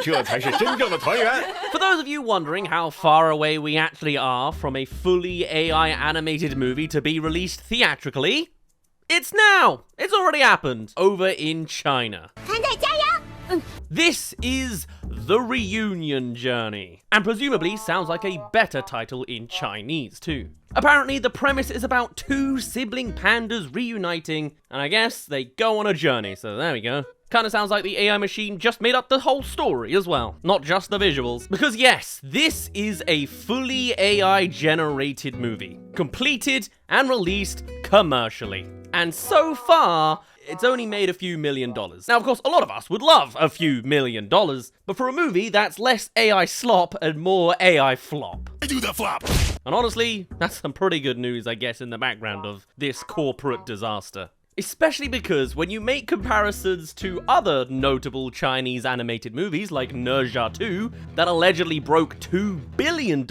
这才是真正的团圆。 For those of you wondering how far away we actually are from a fully AI animated movie to be released theatrically, it's now! It's already happened over in China. This is The Reunion Journey, and presumably sounds like a better title in Chinese too. Apparently, the premise is about two sibling pandas reuniting, and I guess they go on a journey, so there we go. Kinda sounds like the AI machine just made up the whole story as well, not just the visuals. Because yes, this is a fully AI-generated movie, completed and released commercially. And so far, it's only made a few $1 million. Now, of course, a lot of us would love a few $1 million, but for a movie, that's less AI slop and more AI flop. I do the flop. And honestly, that's some pretty good news, I guess, in the background of this corporate disaster. Especially because when you make comparisons to other notable Chinese animated movies like Ne Zha 2 that allegedly broke $2 billion,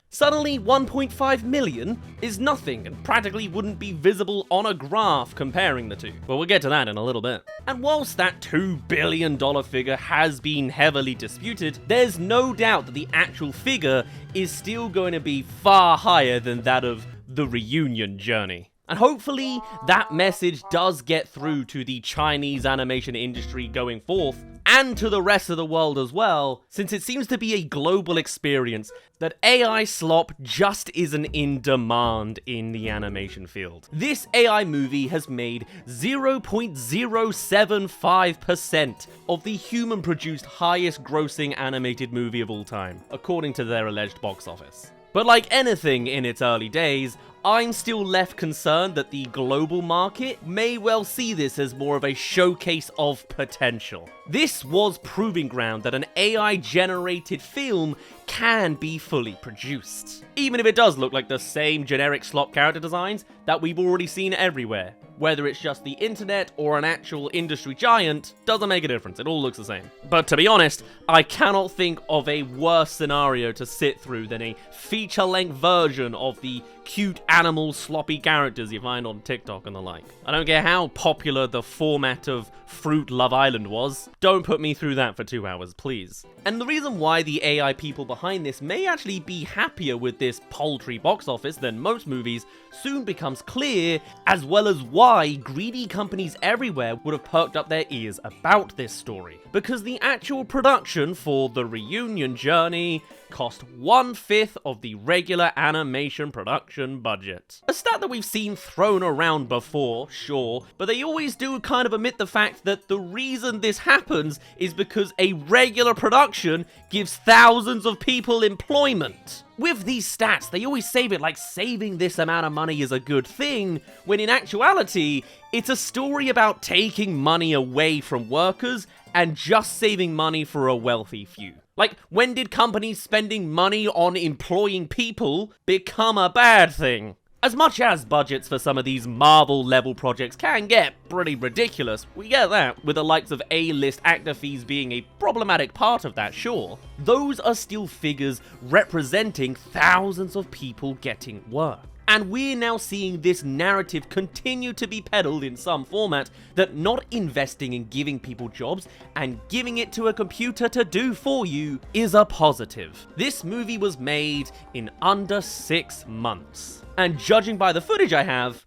suddenly 1.5 million is nothing and practically wouldn't be visible on a graph comparing the two. But we'll get to that in a little bit. And whilst that $2 billion figure has been heavily disputed, there's no doubt that the actual figure is still going to be far higher than that of The Reunion Journey. And hopefully that message does get through to the Chinese animation industry going forth, and to the rest of the world as well, since it seems to be a global experience that AI slop just isn't in demand in the animation field. This AI movie has made 0.075% of the human-produced highest grossing animated movie of all time, according to their alleged box office. But like anything in its early days, I'm still left concerned that the global market may well see this as more of a showcase of potential. This was proving ground that an AI-generated film can be fully produced, even if it does look like the same generic slop character designs that we've already seen everywhere. Whether it's just the internet or an actual industry giant, doesn't make a difference, it all looks the same. But to be honest, I cannot think of a worse scenario to sit through than a feature-length version of the cute animal sloppy characters you find on TikTok and the like. I don't care how popular the format of Fruit Love Island was, don't put me through that for 2 hours, please. And the reason why the AI people behind this may actually be happier with this paltry box office than most movies soon becomes clear, as well as why greedy companies everywhere would have perked up their ears about this story. Because the actual production for The Reunion Journey cost 1/5 of the regular animation production budget. A stat that we've seen thrown around before, sure, but they always do kind of omit the fact that the reason this happens is because a regular production gives thousands of people employment. With these stats, they always save it like saving this amount of money is a good thing, when in actuality, it's a story about taking money away from workers and just saving money for a wealthy few. Like, when did companies spending money on employing people become a bad thing? As much as budgets for some of these Marvel-level projects can get pretty ridiculous, we get that, with the likes of A-list actor fees being a problematic part of that, sure. Those are still figures representing thousands of people getting work. And we're now seeing this narrative continue to be peddled in some format that not investing in giving people jobs and giving it to a computer to do for you is a positive. This movie was made in under 6 months. And judging by the footage I have,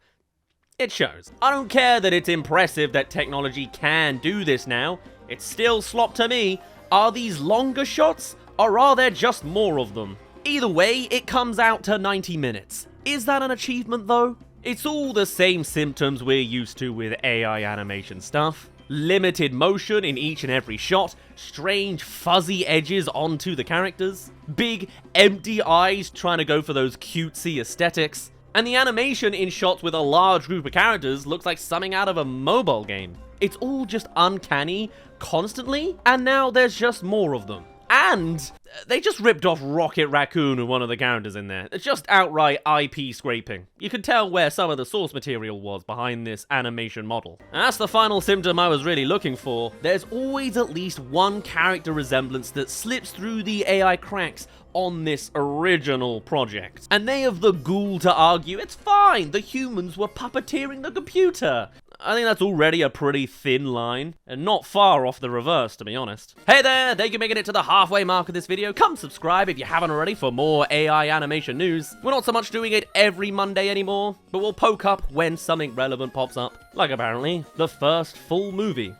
it shows. I don't care that it's impressive that technology can do this now, it's still slop to me. Are these longer shots, or are there just more of them? Either way, it comes out to 90 minutes. Is that an achievement though? It's all the same symptoms we're used to with AI animation stuff. Limited motion in each and every shot, strange fuzzy edges onto the characters, big empty eyes trying to go for those cutesy aesthetics, and the animation in shots with a large group of characters looks like something out of a mobile game. It's all just uncanny, constantly, and now there's just more of them. And they just ripped off Rocket Raccoon and one of the characters in there. It's just outright IP scraping. You can tell where some of the source material was behind this animation model. And that's the final symptom I was really looking for. There's always at least one character resemblance that slips through the AI cracks on this original project. And they have the gall to argue it's fine, the humans were puppeteering the computer. I think that's already a pretty thin line, and not far off the reverse, to be honest. Hey there, thank you for making it to the halfway mark of this video. Come subscribe if you haven't already for more AI animation news. We're not so much doing it every Monday anymore, but we'll poke up when something relevant pops up. Like apparently, the first full movie.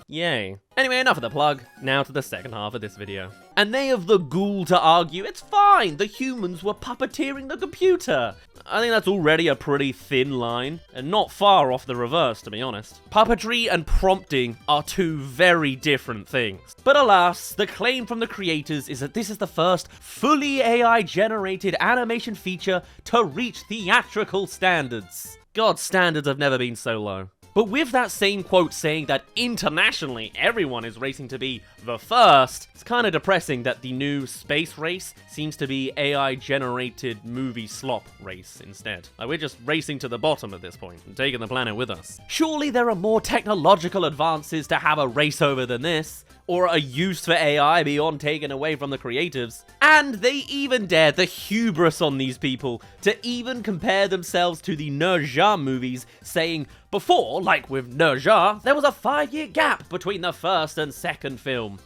Yay. Anyway, enough of the plug. Now to the second half of this video. And they have the ghoul to argue it's fine, the humans were puppeteering the computer. I think that's already a pretty thin line, and not far off the reverse, to be honest. Puppetry and prompting are two very different things. But alas, the claim from the creators is that this is the first fully AI-generated animation feature to reach theatrical standards. God, standards have never been so low. But with that same quote saying that internationally everyone is racing to be the first, it's kind of depressing that the new space race seems to be AI-generated movie slop race instead. Like, we're just racing to the bottom at this point and taking the planet with us. Surely there are more technological advances to have a race over than this, or a use for AI beyond taken away from the creatives. And they even dare the hubris on these people to even compare themselves to the Ne Zha movies, saying, before, like with Ne Zha, there was a 5-year gap between the first and second film.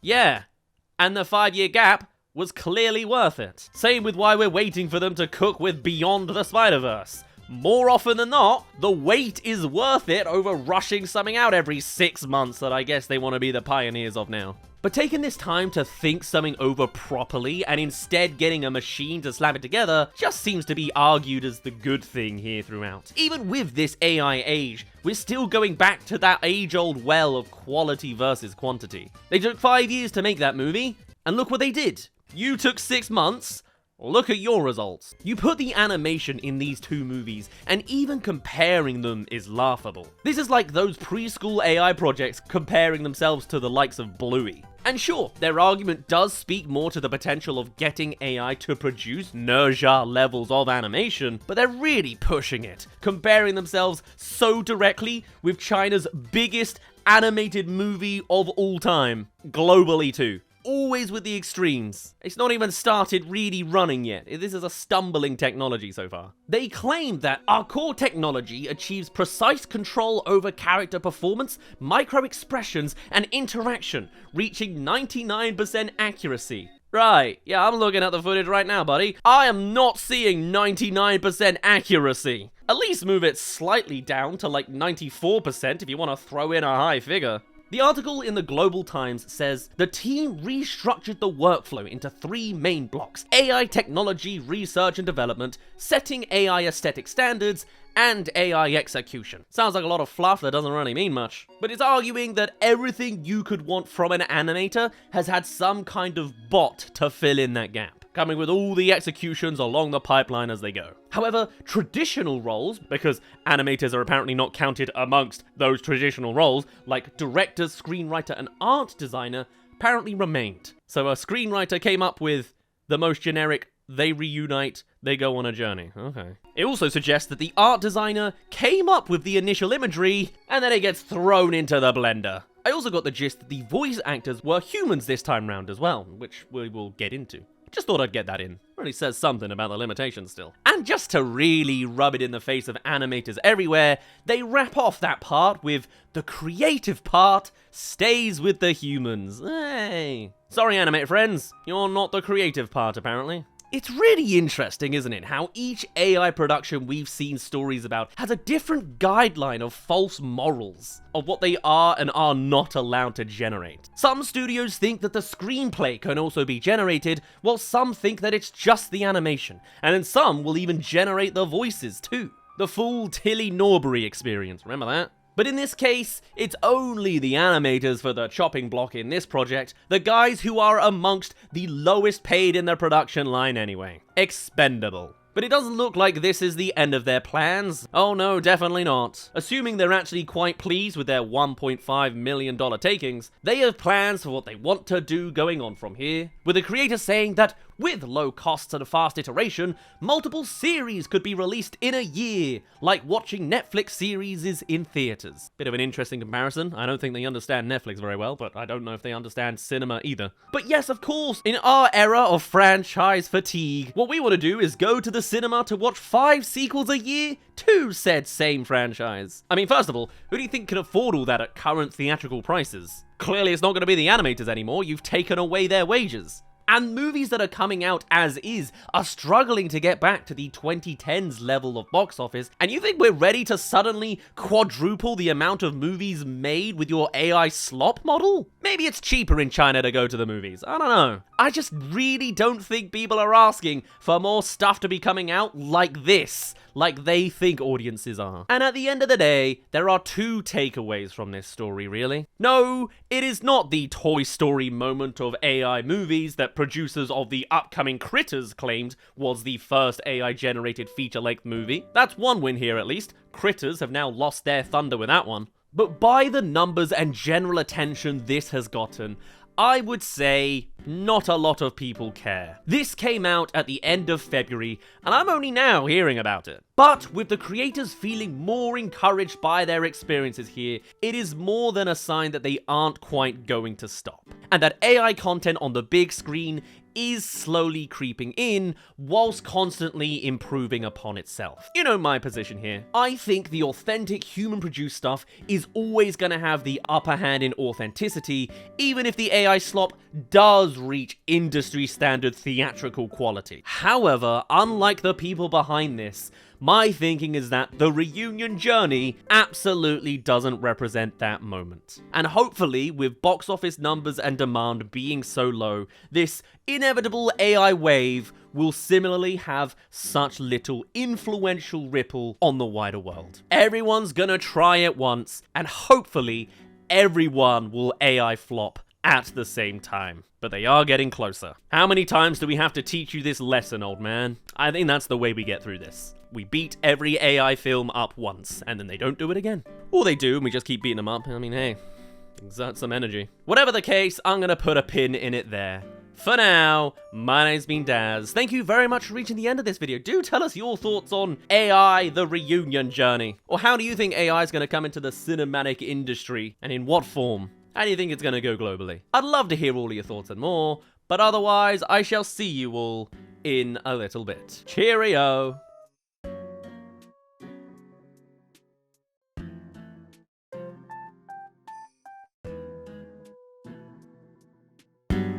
Yeah, and the 5-year gap was clearly worth it. Same with why we're waiting for them to cook with Beyond the Spider-Verse. More often than not, the wait is worth it over rushing something out every 6 months that I guess they want to be the pioneers of now. But taking this time to think something over properly and instead getting a machine to slap it together just seems to be argued as the good thing here throughout. Even with this AI age, we're still going back to that age-old well of quality versus quantity. They took 5 years to make that movie, and look what they did. You took 6 months. Look at your results. You put the animation in these two movies, and even comparing them is laughable. This is like those preschool AI projects comparing themselves to the likes of Bluey. And sure, their argument does speak more to the potential of getting AI to produce Ne Zha levels of animation, but they're really pushing it, comparing themselves so directly with China's biggest animated movie of all time, globally too. Always with the extremes. It's not even started really running yet. This is a stumbling technology so far. They claim that our core technology achieves precise control over character performance, micro-expressions, and interaction, reaching 99% accuracy. Right, yeah, I'm looking at the footage right now, buddy. I am not seeing 99% accuracy. At least move it slightly down to like 94% if you want to throw in a high figure. The article in the Global Times says, the team restructured the workflow into 3 main blocks: AI technology, research and development, setting AI aesthetic standards, and AI execution. Sounds like a lot of fluff that doesn't really mean much. But it's arguing that everything you could want from an animator has had some kind of bot to fill in that gap, coming with all the executions along the pipeline as they go. However, traditional roles, because animators are apparently not counted amongst those traditional roles, like director, screenwriter, and art designer, apparently remained. So a screenwriter came up with the most generic, they reunite, they go on a journey. Okay. It also suggests that the art designer came up with the initial imagery, and then it gets thrown into the blender. I also got the gist that the voice actors were humans this time round as well, which we will get into. Just thought I'd get that in. Really says something about the limitations still. And just to really rub it in the face of animators everywhere, they wrap off that part with the creative part stays with the humans. Hey. Sorry, animator friends, you're not the creative part apparently. It's really interesting, isn't it, how each AI production we've seen stories about has a different guideline of false morals of what they are and are not allowed to generate. Some studios think that the screenplay can also be generated, while some think that it's just the animation, and then some will even generate the voices too. The full Tilly Norbury experience, remember that? But in this case, it's only the animators for the chopping block in this project, the guys who are amongst the lowest paid in their production line anyway. Expendable. But it doesn't look like this is the end of their plans. Oh no, definitely not. Assuming they're actually quite pleased with their $1.5 million takings, they have plans for what they want to do going on from here, with the creator saying that With low costs and a fast iteration, multiple series could be released in a year, like watching Netflix series is in theaters. Bit of an interesting comparison. I don't think they understand Netflix very well, but I don't know if they understand cinema either. But yes, of course, in our era of franchise fatigue, what we want to do is go to the cinema to watch 5 sequels a year to said same franchise. I mean, first of all, who do you think can afford all that at current theatrical prices? Clearly it's not going to be the animators anymore. You've taken away their wages. And movies that are coming out as is are struggling to get back to the 2010s level of box office, and you think we're ready to suddenly quadruple the amount of movies made with your AI slop model? Maybe it's cheaper in China to go to the movies, I don't know. I just really don't think people are asking for more stuff to be coming out like this, like they think audiences are. And at the end of the day, there are 2 takeaways from this story, really. No, it is not the Toy Story moment of AI movies that producers of the upcoming Critters claimed was the first AI-generated feature-length movie. That's one win here, at least. Critters have now lost their thunder with that one. But by the numbers and general attention this has gotten, I would say not a lot of people care. This came out at the end of February, and I'm only now hearing about it. But with the creators feeling more encouraged by their experiences here, it is more than a sign that they aren't quite going to stop. And that AI content on the big screen is slowly creeping in, whilst constantly improving upon itself. You know my position here. I think the authentic human-produced stuff is always going to have the upper hand in authenticity, even if the AI slop does reach industry-standard theatrical quality. However, unlike the people behind this, my thinking is that the reunion journey absolutely doesn't represent that moment. And hopefully, with box office numbers and demand being so low, this inevitable AI wave will similarly have such little influential ripple on the wider world. Everyone's gonna try it once, and hopefully, everyone will AI flop at the same time. But they are getting closer. How many times do we have to teach you this lesson, old man? I think that's the way we get through this. We beat every AI film up once, and then they don't do it again. Or they do, and we just keep beating them up. I mean, hey, exert some energy. Whatever the case, I'm gonna put a pin in it there. For now, my name's been Daz. Thank you very much for reaching the end of this video. Do tell us your thoughts on AI, the reunion journey. Or how do you think AI is gonna come into the cinematic industry, and in what form? How do you think it's gonna go globally? I'd love to hear all of your thoughts and more, but otherwise, I shall see you all in a little bit. Cheerio!